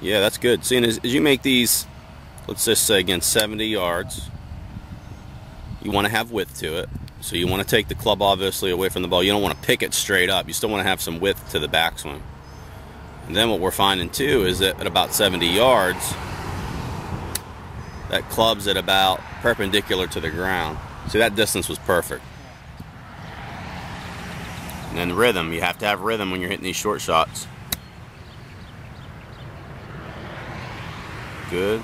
Yeah, that's good. Seeing as you make these, let's just say again 70 yards, you want to have width to it. So you want to take the club obviously away from the ball. You don't want to pick it straight up. You still want to have some width to the backswing. And then what we're finding too is that at about 70 yards, that club's at about perpendicular to the ground. See, that distance was perfect. And then rhythm, you have to have rhythm when you're hitting these short shots. Good.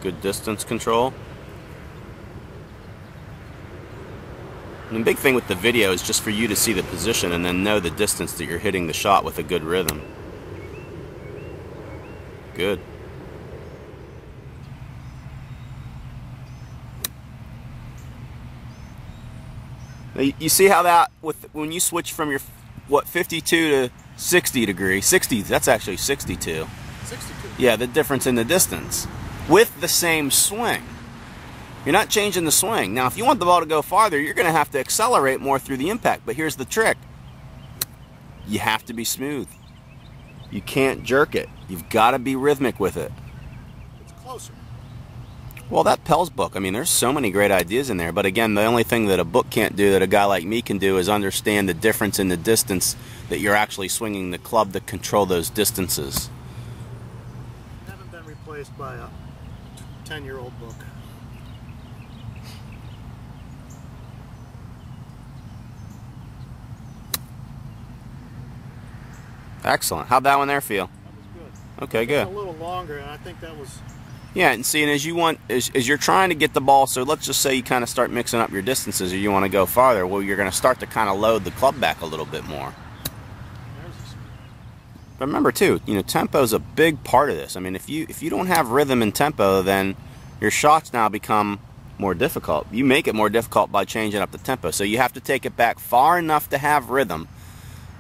Good distance control. And the big thing with the video is just for you to see the position and then know the distance that you're hitting the shot with a good rhythm. Good. Now, you see how that, when you switch from your, 52 to 60 degree, 60, that's actually 62. 62. Yeah, the difference in the distance with the same swing. You're not changing the swing. Now, if you want the ball to go farther, you're going to have to accelerate more through the impact. But here's the trick. You have to be smooth. You can't jerk it. You've got to be rhythmic with it. It's closer. Well, that Pell's book, I mean, there's so many great ideas in there. But again, the only thing that a book can't do that a guy like me can do is understand the difference in the distance that you're actually swinging the club to control those distances. Haven't been replaced by a 10-year-old book. Excellent. How'd that one there feel? That was good. Okay, good. A little longer, and I think that was... Yeah, and see, and as you're trying to get the ball, so let's just say you kind of start mixing up your distances or you want to go farther, well, you're going to start to kind of load the club back a little bit more. But remember too, you know, tempo is a big part of this. I mean, if you don't have rhythm and tempo, then your shots now become more difficult. You make it more difficult by changing up the tempo. So you have to take it back far enough to have rhythm,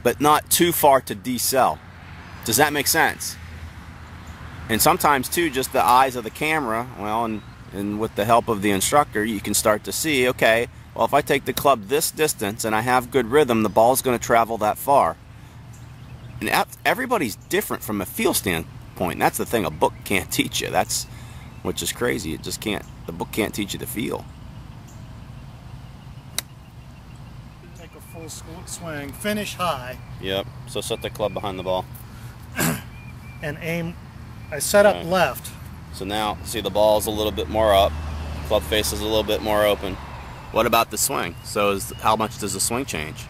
but not too far to decel. Does that make sense? And sometimes too, just the eyes of the camera, well, and with the help of the instructor, you can start to see, okay, well, if I take the club this distance and I have good rhythm, the ball's going to travel that far. And everybody's different from a feel standpoint. And that's the thing a book can't teach you. That's, which is crazy. It just can't, the book can't teach you the feel. Take a full swing, finish high. Yep, so set the club behind the ball. And aim, I set up left. So now, see, the ball's a little bit more up. Club face is a little bit more open. What about the swing? So how much does the swing change?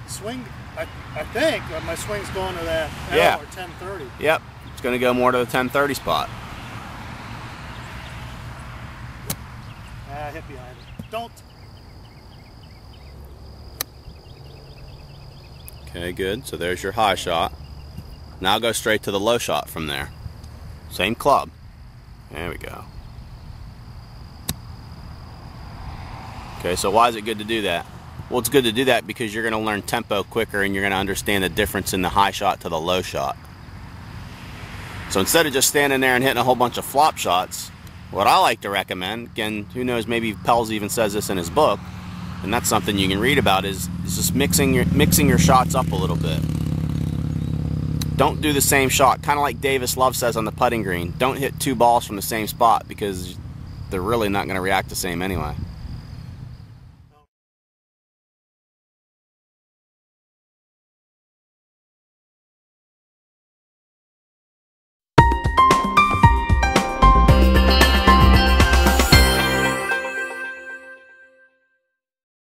Swing, I think my swing's going to that L or 1030. Yep, it's going to go more to the 1030 spot. Hit behind it. Don't. Okay, good. So there's your high shot. Now go straight to the low shot from there. Same club. There we go. Okay, so why is it good to do that? Well, it's good to do that because you're going to learn tempo quicker and you're going to understand the difference in the high shot to the low shot. So instead of just standing there and hitting a whole bunch of flop shots, what I like to recommend, again, who knows, maybe Pels even says this in his book, and that's something you can read about, is just mixing your shots up a little bit. Don't do the same shot, kind of like Davis Love says on the putting green. Don't hit two balls from the same spot because they're really not going to react the same anyway.